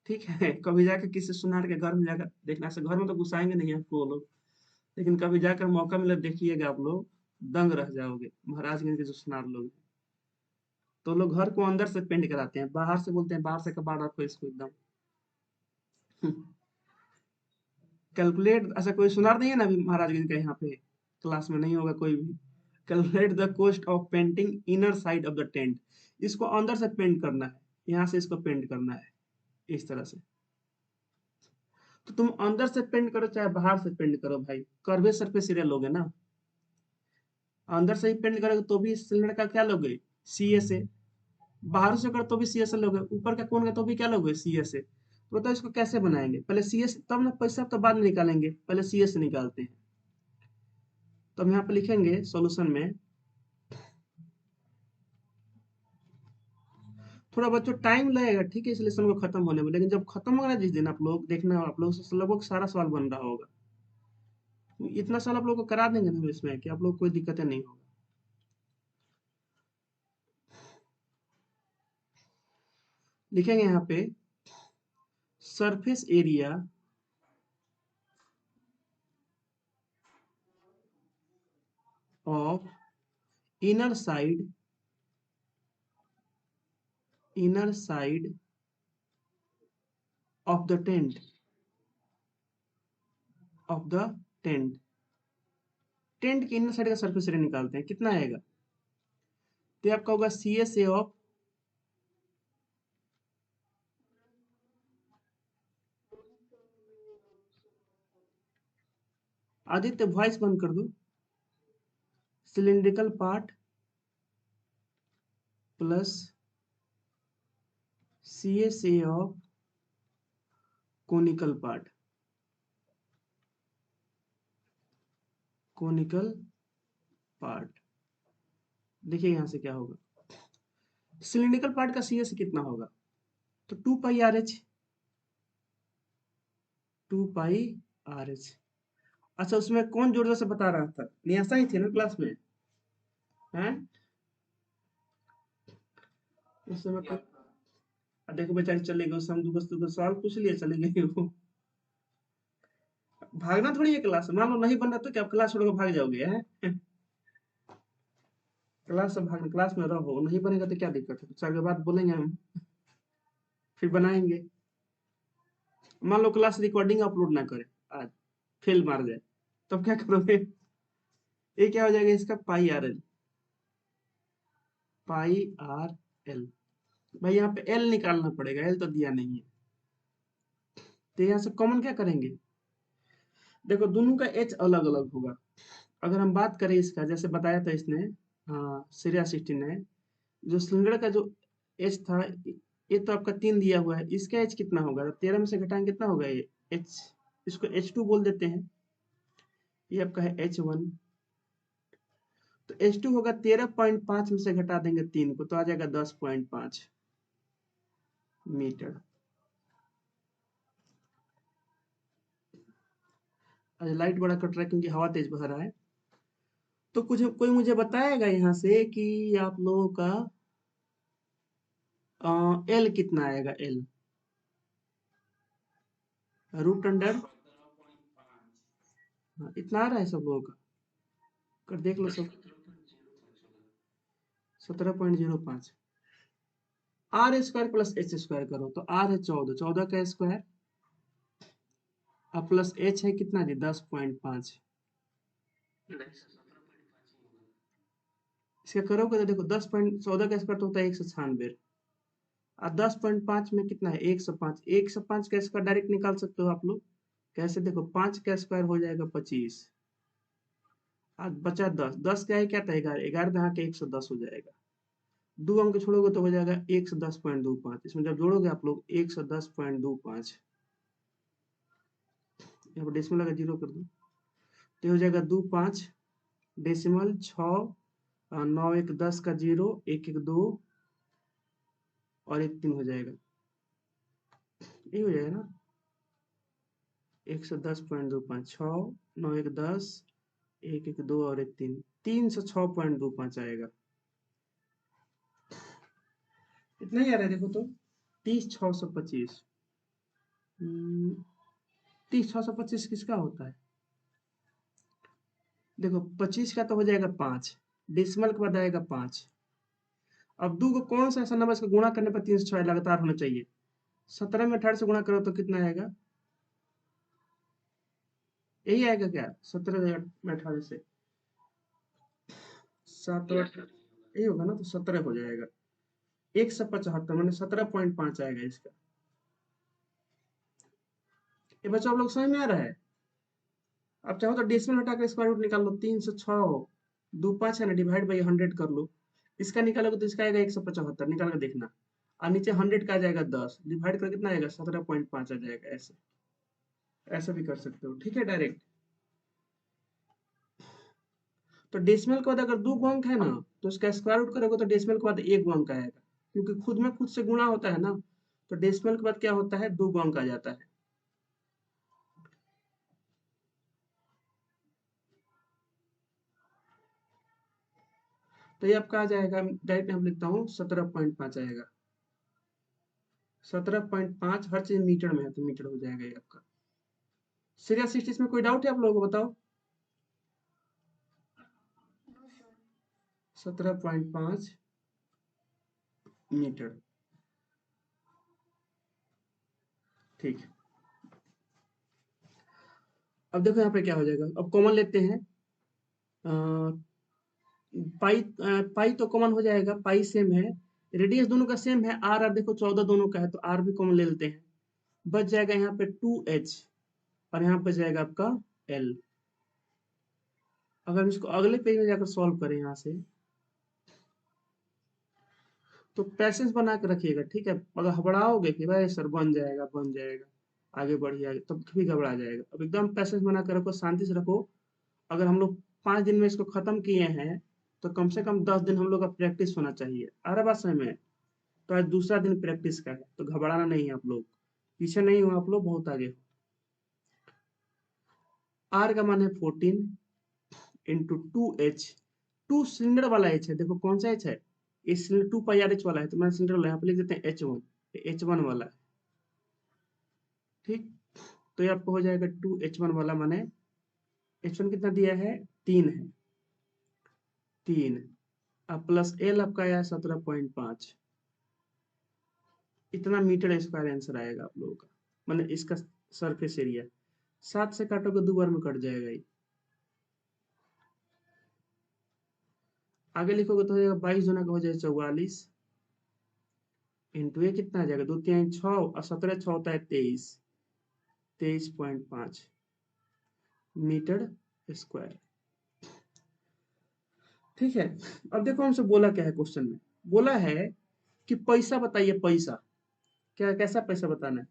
ठीक है। कभी जाकर किसी सुनार के घर में जाकर देखना, से घर में तो घुसाएंगे नहीं आपको वो लोग, लेकिन कभी जाकर मौका मिले देखिएगा, आप लोग दंग रह जाओगे। महाराजगंज के जो सुनार लोग हैं, तो लोग घर को अंदर से पेंट कराते हैं, बाहर से बोलते हैं बाहर से कबाड़ रखो इसको एकदम। कैलकुलेट, ऐसा कोई सुनार नहीं है ना अभी महाराजगंज का यहाँ पे, क्लास में नहीं होगा कोई भी। Calculate the cost of painting inner side of the tent, इसको अंदर से पेंट करना है, यहाँ से इसको पेंट करना है इस तरह से। तो तुम अंदर से पेंट करो चाहे बाहर से पेंट करो भाई, कर्वे सरफेस एरिया लोगे ना, अंदर से ही पेंट करोगे तो भी सिलेंडर का क्या लोगे, सी एस ए। बाहर से करो तो भी सी एस ए लोगे, ऊपर का कौन का तो भी क्या लोगे, सी एस ए। तो बताओ इसको कैसे बनाएंगे, पहले सी एस, तब ना पैसा तो बाद में निकालेंगे, पहले सी एस निकालते हैं। तो हम यहाँ पे लिखेंगे सॉल्यूशन में, थोड़ा बच्चों टाइम लगेगा, ठीक है, इस लेसन को खत्म होने में, लेकिन जब खत्म होगा ना जिस दिन, आप लोग देखना, आप लोग से लगभग सारा सवाल बन रहा होगा। इतना साल आप लोग को करा देंगे ना इसमें कि आप लोग कोई दिक्कतें नहीं होगा। लिखेंगे यहाँ पे, surface area of inner side, inner side of the tent, of the tent, tent के इनर साइड का सरफेस एरिया निकालते हैं, कितना आएगा? तो ये आपका होगा C S A of, Aditya voice बंद कर दो, cylindrical part plus C S A of conical part, conical part. देखिए यहां से क्या होगा, सिलिंड्रिकल पार्ट का सी एस कितना होगा? तो 2 पाई आर एच, 2 पाई आर एच। अच्छा, उसमें कौन जोर जोर से बता रहा था? नियासा ही थे ना क्लास में? हैं? उस समय देखो बेचारी चले गए, उस हम दूसरा सवाल पूछ लिया, चले गए वो। भागना थोड़ी है क्लास, मान लो नहीं बन रहा तो क्या क्लास छोड़कर भाग जाओगे? हैं? क्लास से भाग, क्लास में रहो, नहीं बनेगा तो क्या दिक्कत है? 4 के बाद बोलेंगे हम, फिर बनाएंगे। मान लो क्लास रिकॉर्डिंग अपलोड ना करे आज, फेल मार जाए, तब क्या करोगे? ये क्या हो जाएगा इसका? पाई आर एल, पाई आर एल। भाई यहाँ पे एल निकालना पड़ेगा, एल तो दिया नहीं है, तो यहाँ से कॉमन क्या करेंगे? देखो दोनों का एच अलग अलग होगा। अगर हम बात करें इसका, जैसे बताया था इसने, हाँ श्रेया 16 ने, जो सिलेंडर का जो एच था, ये तो आपका 3 दिया हुआ है, इसका एच कितना होगा? 13 में से घटाएंगे कितना होगा ये एच? इसको H2 बोल देते हैं, ये आपका है H1। तो H2 होगा 13.5 में से घटा देंगे 3 को, तो आ जाएगा 10.5 मीटर। आज लाइट बड़ा कट रहा है क्योंकि हवा तेज बह रहा है। तो कुछ कोई मुझे बताएगा यहाँ से कि आप लोगों का एल कितना आएगा? एल रूट अंडर, इतना आ रहा है सब लोगों का? कर देख लो सब। 17.05 R square plus H square करो, तो आर है 14, 14 का स्क्वायर अब प्लस एच है कितना जी? 10.5। इसका करोगे तो देखो 10.14 का स्क्वायर तो होता है 196, और 10.5 में कितना है? 105। 105 का स्क्वायर डायरेक्ट निकाल सकते हो आप लोग। कैसे? देखो 5 का स्क्वायर हो जाएगा 25, आज बचा 10, 10 का है क्या था? 11, 11 दहा के 110 हो जाएगा। 2 अंक छोड़ोगे तो हो जाएगा 110.25। इसमें जब जोड़ोगे आप लोग 110.25, यहाँ पर डेसिमल लगा 0 कर दो, तो हो जाएगा 2 5 डेसिमल 6 9 1 10 का 0 1 1 2 और 1 3 हो जाएगा, यही हो जाएगा ना? 110.25, 6 9 1 10 1 1 2 और 1 3, 306.25 आएगा। इतना ही आ रहा है देखो तो, 30,625। 30,625 किसका होता है? देखो 25 का तो हो जाएगा 5, डेसिमल के बाद आएगा 5। अब दो को कौन सा ऐसा नंबर इसको गुणा करने पर 306 लगातार होना चाहिए? 17 में 18 से गुणा करो तो कितना आएगा? यही आएगा क्या? 17 में 18 से 7 और 8, यही होगा ना? तो 17 हो जाएगा। 175 मैंने 17.5 आएगा इसका। ये बच्चों आप लोग समझ में आ रहा है? अब चाहो तो डेसिमल हटा कर स्क्वायर रूट निकाल लो, 306 दो 5 है ना, डिवाइड बाई 100 कर लो। इसका निकालोगे तो इसका आएगा 175, निकाल कर देखना। और नीचे 100 का आ जाएगा 10, डिवाइड कर कितना आएगा? 17.5 आ जाएगा। ऐसे ऐसा भी कर सकते हो, ठीक है डायरेक्ट। तो डेसिमल के बाद अगर 2 अंक है ना, तो इसका स्क्वायर रूट करोगे तो डेसिमल के बाद 1 अंक आएगा, क्योंकि खुद में खुद से गुणा होता है ना। तो डेसिमल के बाद क्या होता है? 2 अंक आ जाता है। तो ये आपका आ जाएगा, डायरेक्ट हम लिखता हूँ 17.5 आएगा। 17.5 हर चीज मीटर में है, तो मीटर हो जाएगा ये आपका। सीरियस सिक्सटीज में कोई डाउट है आप लोगों को? बताओ। 17.5 मीटर, ठीक है। अब देखो यहाँ पे क्या हो जाएगा, अब कॉमन लेते हैं। पाई तो कॉमन हो जाएगा, पाई सेम है, रेडियस दोनों का सेम है, आर आर देखो 14 दोनों का है तो आर भी कॉमन ले लेते हैं, बच जाएगा यहाँ पे 2h और यहाँ पे जाएगा आपका l। अगर हम इसको अगले पेज में जाकर सॉल्व करें यहाँ से, तो पैसेंस बना के रखिएगा, ठीक है। अगर घबराओगे कि भाई सर बन जाएगा बन जाएगा, आगे बढ़िए आगे, तब भी घबरा जाएगा। अब एकदम पैसेंस बना के रखो, शांति से रखो। अगर हम लोग 5 दिन में इसको खत्म किए हैं तो कम से कम 10 दिन हम लोग का प्रैक्टिस होना चाहिए। आ रहा बात समझ में? तो आज दूसरा दिन प्रैक्टिस का है, तो घबराना नहीं है आप लोग, पीछे नहीं हो आप लोग, बहुत आगे हो। आर का मान है 14 इंटू 2h, 2 सिलेंडर वाला एच है, देखो कौन सा एच है, इस 2 π r h वाला है, तो मैं सिलेंडर वाला यहाँ पे लिख देते हैं h1, h1 वाला है, ठीक। तो ये आपको हो जाएगा 2h1 वाला, माने h1 कितना दिया है, 3 है, 3 अब प्लस l आपका आया 17.5, इतना मीटर स्क्वायर आंसर आएगा आप लोगों का, माने इसका सरफेस एरिया। 7 से काटोगे 2 बार में कट जाएगा ये। आगे लिखोगे तो हो जाएगा 22 गुना का हो जाएगा 44 इंटू ये कितना आ जाएगा, 2 3 6 और 17 6 होता है 23, 23.5 मीटर स्क्वायर, ठीक है। अब देखो हमसे बोला क्या है क्वेश्चन में, बोला है कि पैसा बताइए, पैसा क्या, कैसा पैसा बताना है।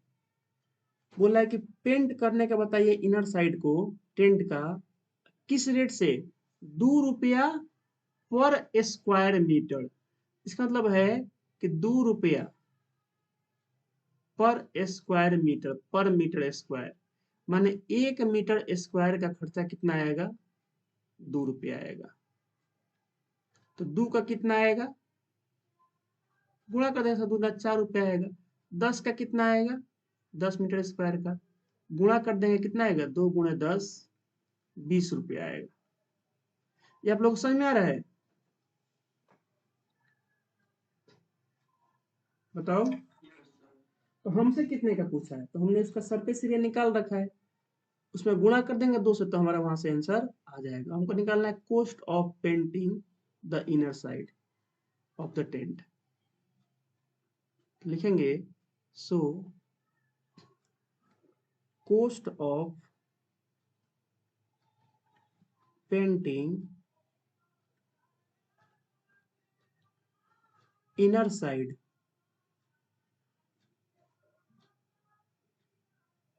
बोला है कि पेंट करने का बताइए इनर साइड को, टेंट का, किस रेट से, 2 रुपया पर स्क्वायर मीटर। इसका मतलब है कि 2 रुपया पर स्क्वायर मीटर, पर मीटर स्क्वायर, माने 1 मीटर स्क्वायर का खर्चा कितना आएगा, 2 रुपया आएगा। तो 2 का कितना आएगा, गुणा कर देगा, 2 4 रुपया आएगा। 10 का कितना आएगा, 10 मीटर स्क्वायर का गुणा कर देंगे, कितना आएगा, 2 × 10 20 रुपया आएगा। ये आप लोग को समझ में आ रहा है, बताओ। तो हमसे कितने का पूछा है, तो हमने उसका सरफेस एरिया निकाल रखा है, उसमें गुणा कर देंगे 2 से, तो हमारा वहां से आंसर आ जाएगा। हमको निकालना है cost of painting the inner side of the tent. लिखेंगे so cost of painting inner side,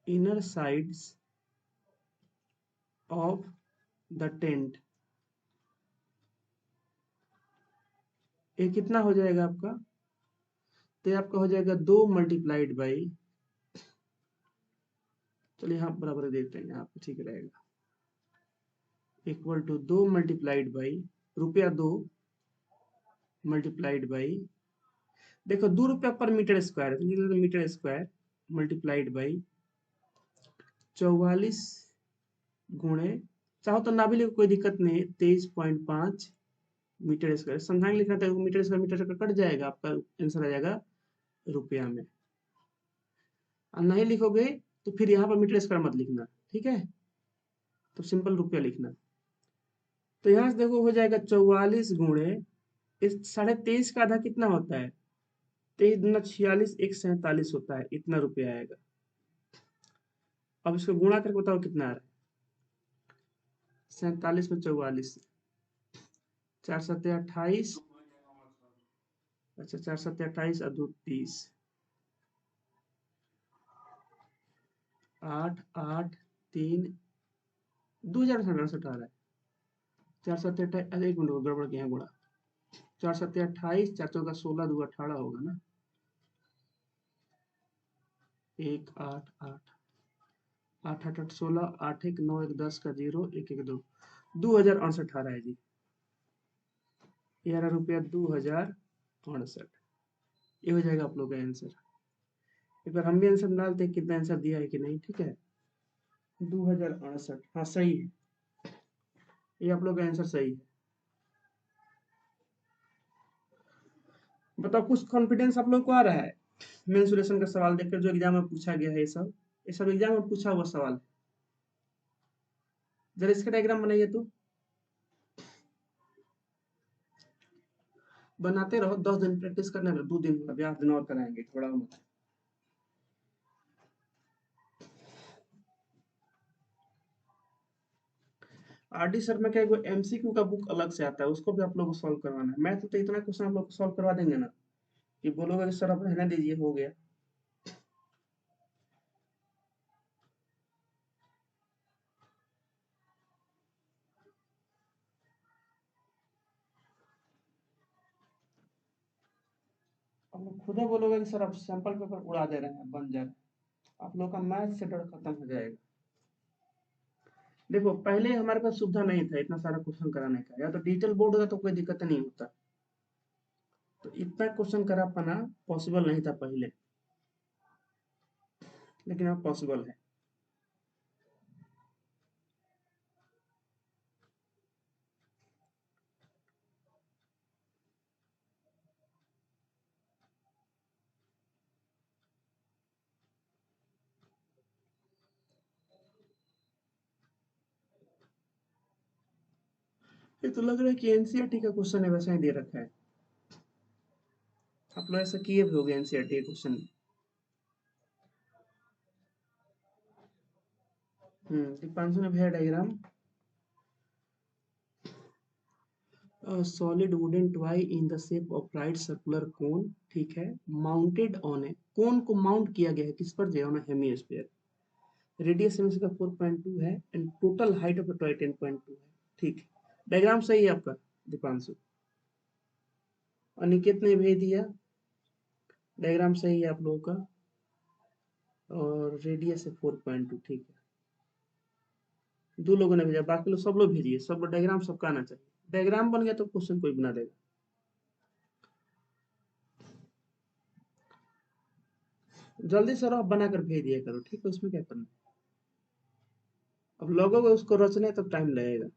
inner sides of the tent, ये कितना हो जाएगा आपका, तो ये आपका हो जाएगा 2 मल्टीप्लाइड बाई, चलिए यहाँ बराबर देते हैं, यहाँ पे ठीक रहेगा, इक्वल टू 2 मल्टीप्लाइड बाई, रुपया 2 मल्टीप्लाइड बाई, देखो 2 रुपया पर मीटर स्क्वायर, तो मीटर स्क्वायर मल्टीप्लाइड बाई 44 गुणे, चाहो तो ना भी लिखो कोई दिक्कत नहीं, 23.5 मीटर स्क्वायर, समझाएंगे लिखना था, मीटर स्क्वायर मीटर का कट जाएगा, आपका आंसर आ जाएगा रुपया में। और नहीं लिखोगे तो फिर यहाँ पर मीटर स्क्वायर मत लिखना, ठीक है, तो सिंपल रुपया लिखना। तो यहाँ से देखो हो जाएगा 44 गुणे इस 23.5 का आधा कितना होता है, 23 × 46 147 होता है, इतना रुपया आएगा। अब इसको गुणा करके बताओ कितना आ रहा है, 47 में 44, 4 7 28, अच्छा 4 7 28 और 2 30, 8 8 3 2068 आ रहा है, 4 7 28, एक मिनट गड़बड़ किया गुणा, 4 7 28, 4 14 16, 2 18 होगा ना, 1 8 8 8 8 8 16, 8 1 9 1 10 का 0 1 1 2, 2068 आ रहा है जी, ये आ रहा रुपया 2068, ये हो जाएगा आप लोग का आंसर। एक बार हम भी आंसर डालते हैं कितना आंसर दिया है कि नहीं, ठीक है, 2068, हाँ सही है, ये आप लोग का आंसर सही है। बताओ कुछ कॉन्फिडेंस आप लोग को आ रहा है मेंसुरेशन का सवाल देखकर, जो एग्जाम में पूछा गया है, ये सब एग्जाम में पूछा हुआ सवाल है। जरा इसका डायग्राम बनाइए तो, बनाते रहो, 10 दिन प्रैक्टिस करने में 2 दिन हुआ, 8 दिन और कराएंगे, थोड़ा मत। आरडी शर्मा का एगो एमसीक्यू का बुक अलग से आता है, उसको भी आप लोग को सॉल्व करवाना है। मैथ तो इतना क्वेश्चन आप लोग को सॉल्व करवा देंगे ना कि बोलोगे कि सर आप रहने दीजिए, हो गया। आप लोग खुद ही बोलोगे कि सर आप सैंपल पेपर उड़ा दे रहे हैं, बन जा रहे हैं, आप लोग का मैथ से डर खत्म हो जाएगा। देखो पहले हमारे पास सुविधा नहीं था इतना सारा क्वेश्चन कराने का, या तो डिजिटल बोर्ड होता तो कोई दिक्कत नहीं होता, तो इतना क्वेश्चन करा पाना पॉसिबल नहीं था पहले, लेकिन अब पॉसिबल है। ये तो लग रहा है कि एनसीईआरटी का क्वेश्चन है, वैसा ही दे रखा है। आप लोग ऐसा किए भी होगे एनसीईआरटी के क्वेश्चन। दीपांशु ने भेजा diagram. A solid wooden toy in the shape of right circular cone, ठीक है, माउंटेड ऑन ए, कोन को माउंट किया गया है किस पर, जो है हेमिस्फीयर। रेडियस इसका 4.2 है and total height of the toy 10.2 है, ठीक है। डायग्राम सही है आपका दीपांशु। अनिकेत ने भेज दिया, डायग्राम सही है आप लोगों का, और रेडियस है 4.2, ठीक है। 2 लोगों ने भेजा, बाकी लोग सब लोग भेजिए, सब लोग डायग्राम सबका आना चाहिए। डायग्राम बन गया तो क्वेश्चन कोई बना देगा। जल्दी से आप बनाकर भेज दिया करो, ठीक है, उसमें क्या करना। अब लोगों को उसको रचने तक टाइम लगेगा।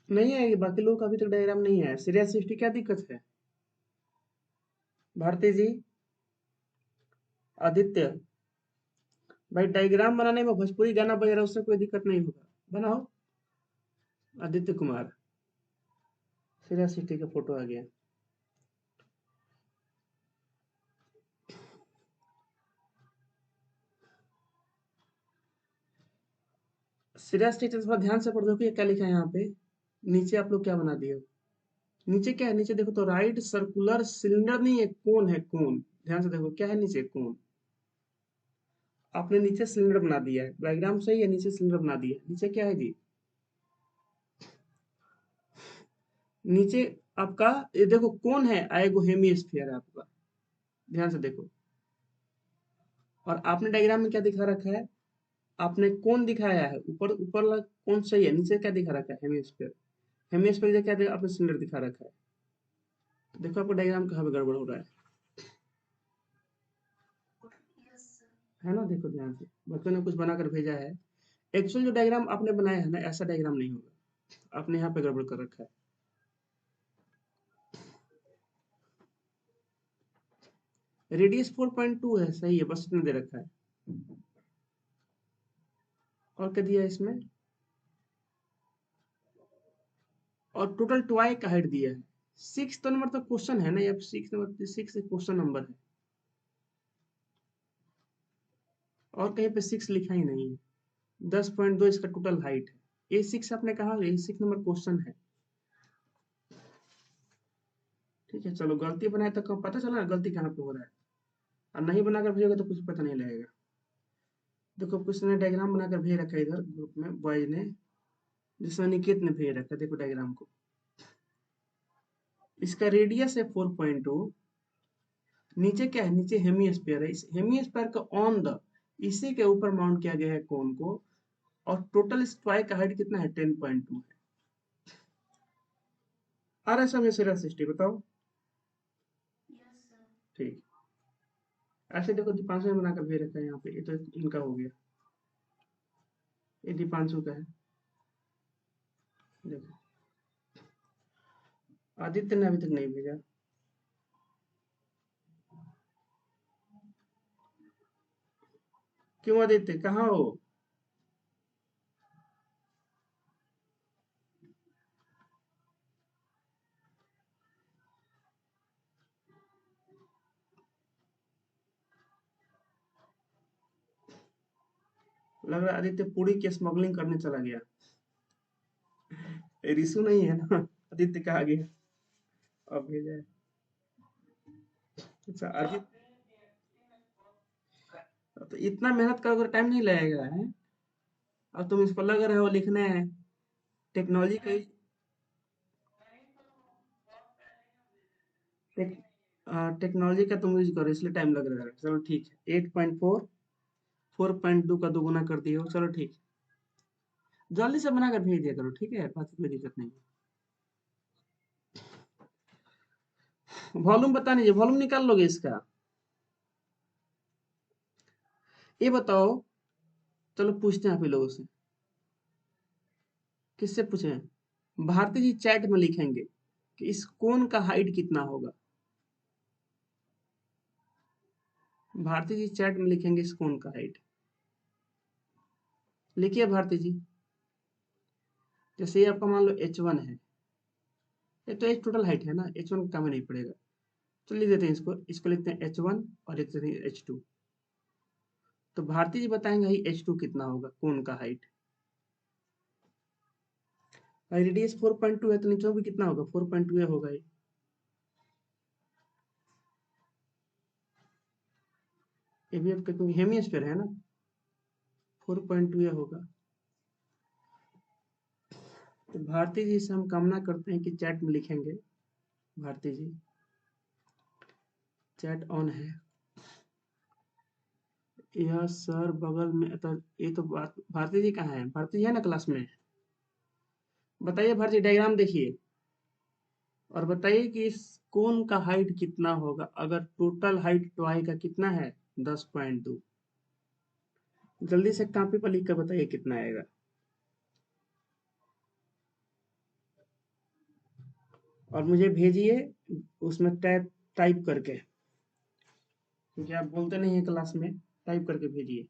नहीं आएगी, बाकी लोगों का अभी तक डायग्राम नहीं आया। श्रेया सृष्टि क्या दिक्कत है? भारती जी, आदित्य भाई, डायग्राम बनाने में भोजपुरी गाना बज रहा है, उससे कोई दिक्कत नहीं होगा, बनाओ। आदित्य कुमार, श्रेया सृष्टि का फोटो आ गया। श्रेया सृष्टि थोड़ा ध्यान से पढ़ दो कि क्या लिखा है यहाँ पे। नीचे आप लोग क्या बना दिए हो? नीचे क्या है? नीचे देखो तो, राइट सर्कुलर सिलेंडर नहीं है, कोन है, कोन। ध्यान से देखो क्या है नीचे, कोन। आपने नीचे सिलेंडर बना दिया है, डायग्राम सही है, नीचे सिलेंडर बना दिया है। नीचे क्या है जी? नीचे आपका ये देखो कौन है, आएगो हेमिस्फीयर है आपका, ध्यान से देखो। और आपने डायग्राम में क्या दिखा रखा है? आपने कौन दिखाया है, ऊपर ऊपर वाला कौन सही है, नीचे क्या दिखा रखा है, हेमिस्फीयर। हेमिस्फीयर क्या आपने सिलेंडर दिखा रखा है। देखो आपको डायग्राम कहाँ पे गड़बड़ हो रहा है ना, देखो ध्यान से, बच्चों ने कुछ बनाकर भेजा है। एक्चुअल जो डायग्राम आपने बनाया है ना, ऐसा डायग्राम नहीं होगा, आपने यहाँ पे गड़बड़ कर रखा है। रेडियस 4.2 है, सही है, बस इतना दे रखा है। और क्या दिया है इसमें? और टोटल टॉय का हाइट दिया है। 6 नंबर तो क्वेश्चन है ना, ये 6 क्वेश्चन नंबर है, और कहीं पे 6 लिखा ही नहीं है। 10.2 इसका टोटल हाइट है। A6 आपने कहा, A6 नंबर क्वेश्चन है। ठीक है, चलो गलती बनाए तो पता चला गलती कहाँ पे हो रहा है, और नहीं बनाकर भेजोगे तो कुछ पता नहीं लगेगा। देखो कुछ ने डायग्राम बनाकर भेज रखा है इधर ग्रुप में बॉयज ने, जिसमें निकेत ने भेज रखा है, देखो डायग्राम को। इसका रेडियस है 4.2, नीचे क्या है, नीचे हेमिस्फीयर है। इस हेमिस्फीयर को ऑन द, इसी के ऊपर माउंट किया गया है कोन को, और टोटल स्क्वायर का हाइट कितना है, 10.2 है। आ रहा है समझ से 60, बताओ। ठीक, ऐसे देखो दीपांशु ने बनाकर भेज रखा है यहाँ पे, ये तो इनका हो गया, ये दीपांशु का है। देखो आदित्य ने अभी तक नहीं भेजा। क्यों आदित्य, कहाँ हो? लग रहा है आदित्य पूरी की स्मगलिंग करने चला गया। ये रिशु नहीं है ना? आदित्य कहाँ गया? अब भेजा है। अच्छा आदित्य, तो इतना मेहनत करोगे टाइम नहीं लगेगा है? अब तुम इसको लग रहे हो लिखने, टेक्नोलॉजी का टेक, टेक्नोलॉजी का तुम यूज करो इसलिए टाइम लग रहा है। चलो ठीक है, 8.4 4.2 का दोगुना कर दिए हो, चलो ठीक है। जल्दी से बनाकर भेज दिया करो, ठीक है, बाकी कोई दिक्कत नहीं। वॉल्यूम बता दीजिए, वॉल्यूम निकाल लोगे इसका? ये बताओ, चलो पूछते हैं आप ही लोगों से। किससे पूछें? भारती जी चैट में लिखेंगे कि इस कोन का हाइट कितना होगा। भारती जी चैट में लिखेंगे इस कोन का हाइट। लिखिए भारती जी। जैसे ये आपका मान लो H1 है, ये तो एक टोटल हाइट है ना, H1 का काम नहीं पड़ेगा। तो लिख देते हैं इसको, इसको लिखते हैं H1 और लिखते हैं H2। तो भारती जी बताएंगे ही H2 कितना होगा, कोन का हाइट। रेडियस 4.2 है तो नीचे भी कितना होगा, 4.2 होगा ये भी आपका क्योंकि हेमिस्फीयर है ना, 4.2 होगा। तो भारती जी से हम कामना करते हैं कि चैट में लिखेंगे। भारती जी चैट ऑन है। यह सर बगल में तो, ये तो बात भारती जी कहाँ है? भारती जी है ना क्लास में? बताइए भारती जी, डायग्राम देखिए और बताइए कि इस कोन का हाइट कितना होगा अगर टोटल हाइट टॉय का कितना है, 10.2। जल्दी से कॉपी पर लिख कर बताइए कितना आएगा। और मुझे भेजिए उसमें टाइप टाइप करके, क्योंकि आप बोलते नहीं है क्लास में, टाइप करके भेजिए।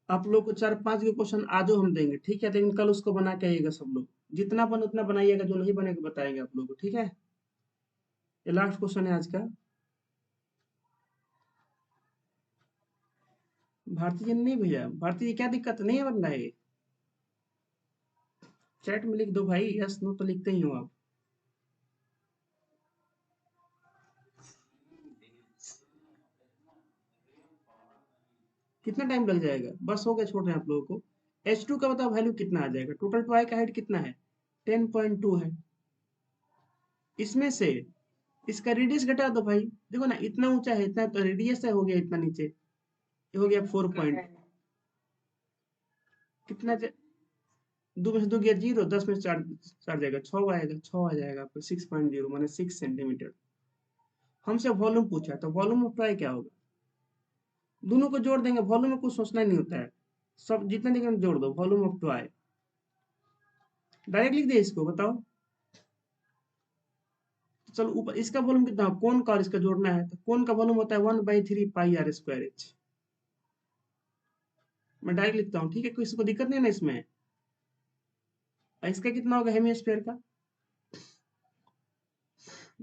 आप लोग को 4-5 के क्वेश्चन आज हम देंगे, ठीक है, लेकिन कल उसको बना के आइएगा सब लोग। जितना बन उतना बनाइएगा, जो नहीं बनेगा बताएंगे आप लोगों को, ठीक है। ये लास्ट क्वेश्चन है आज का। भारती जी ने नहीं भेजा। भारती जी क्या दिक्कत नहीं है, बन रहा है ये? चैट में लिख दो भाई, यस नो तो लिखते ही हो आप। कितना टाइम लग जाएगा, बस हो गया, छोड़ रहे हैं आप लोगों को। H2 का बताओ वैल्यू कितना आ जाएगा, टोटल टॉय का हाइट कितना है, 10.2 है। इसमें से इसका रेडियस घटा दो भाई, देखो ना इतना ऊंचा है, इतना तो रेडियस है, हो गया इतना नीचे, ये हो गया 4 पॉइंट कितना 2 में से 2 गया 0, 10 में से 4 4 जाएगा, 6 आएगा, 6 आ जाएगा आपको, 6.0 माने 6 सेंटीमीटर। हमसे वॉल्यूम पूछा है, तो वॉल्यूम ऑफ ट्राई क्या होगा? दोनों को जोड़ देंगे, वॉल्यूम में कुछ सोचना नहीं होता है, सब जितने दिखे जोड़ दो, वॉल्यूम ऑफ ट्राई। डायरेक्ट लिख दिया इसको, बताओ। चलो ऊपर इसका वॉल्यूम कितना, कोन का और इसका जोड़ना है, तो कोन का वॉल्यूम होता है 1/3 पाई r²h। मैं डायरेक्ट लिखता हूँ, ठीक है, किसी को दिक्कत नहीं है ना इसमें। और इसका कितना होगा हेमिस्फेयर का,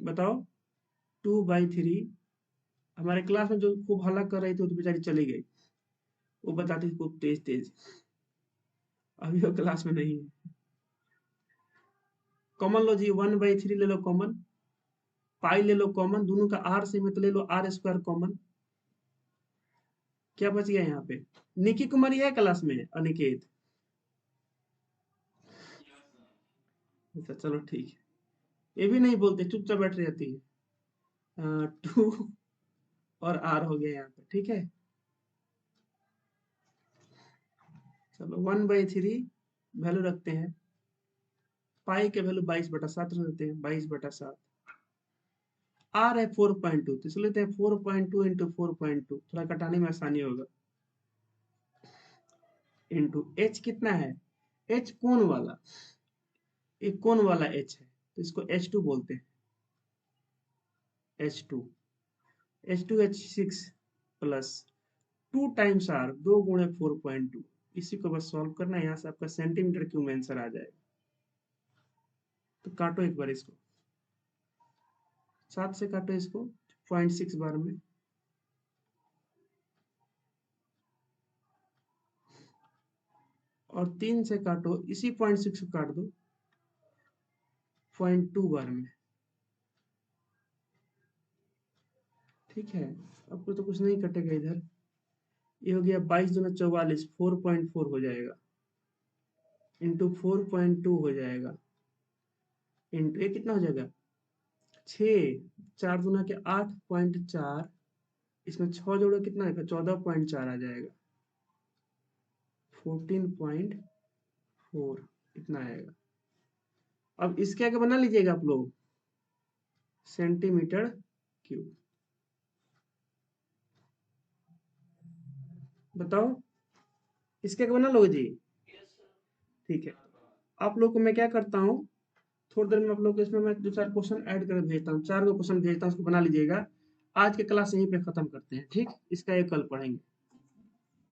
बताओ। 2/3। हमारे क्लास में जो खूब हल्ला कर रही थी वो तो बेचारी चली गई, वो बताती थी खूब तेज तेज, अभी वो क्लास में नहीं है। कॉमन लो जी, 1/3 ले लो कॉमन, पाई ले लो कॉमन, दोनों का r से मत ले लो r² कॉमन। क्या बच गया यहाँ पे, निकी कुमारी है क्लास में, अनिकेत? अच्छा चलो ठीक है, ये भी नहीं बोलते, चुपचाप बैठ रहती है। 2 और r हो गया यहाँ पे, ठीक है। चलो 1/3 वैल्यू रखते हैं, पाई के वैल्यू 22/7 रख देते हैं, 22/7। आर है 4.2, तो इसलिए लेते हैं 4.2 इंटू 4.2, थोड़ा घटाने में आसानी होगा, इंटू एच कितना है, एच कोन वाला, एक कोन वाला एच है, तो इसको H2 बोलते हैं, H2। H2H6 plus 2 times R, 2 × 4.2। इसी को बस सॉल्व करना है, यहाँ से आपका सेंटीमीटर क्यूब में आंसर आ जाएगा। तो काटो एक बार इसको, 7 से काटो इसको 0.6 बार में, और 3 से काटो, इसी 0.6 को काट दो 0.2 बार में, ठीक है। आपको तो कुछ नहीं कटेगा इधर, ये हो गया 22×2 = 44, 4.4 हो जाएगा, इंटू 4.2 हो जाएगा, इंटू ये कितना हो जाएगा 6, 4×2 = 8.4, इसमें 6 जोड़ो कितना आएगा 14.4 आ जाएगा, 14.4 इतना आएगा। अब इसके आगे बना लीजिएगा आप लोग सेंटीमीटर क्यूब, बताओ इसके आगे बना लोगे जी, ठीक है। आप लोग को मैं क्या करता हूँ, थोड़ी देर में आप लोग को इसमें मैं 2-4 क्वेश्चन ऐड कर भेजता हूँ, 4 क्वेश्चन भेजता हूँ, उसको बना लीजिएगा। आज के क्लास यहीं पे खत्म करते हैं, ठीक, इसका एक कल पढ़ेंगे।